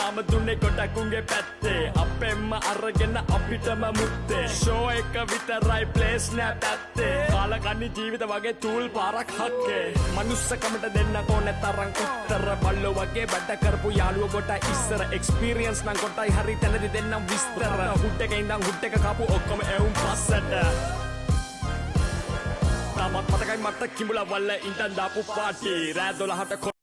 තාම දුන්නේ ගොඩක් උන්ගේ පැත්තේ අපෙන්ම අරගෙන අපිටම මුත්තේ ෂෝ එක විතරයි ප්ලේස් නෑ පැත්තේ කාලකන්ණි ජීවිත වගේ තූල් පාරක් හක්කේ මනුස්සකමට දෙන්න ඕනේ තරම් උත්තර බල්ලෝ වගේ වැඩ කරපු යාළුවෝ කොට ඉස්සර එක්ස්පීරියන්ස් නම් කොටයි හරි තැනදී දෙන්නම් විස්තර හුඩ් එකේ ඉඳන් හුඩ් එක කාපු ඔක්කොම එවුන් පස්සට තාමත් මතකයි මට කිඹුලා වල්ල ඉඳන් දාපු පාටි රෑ 12ට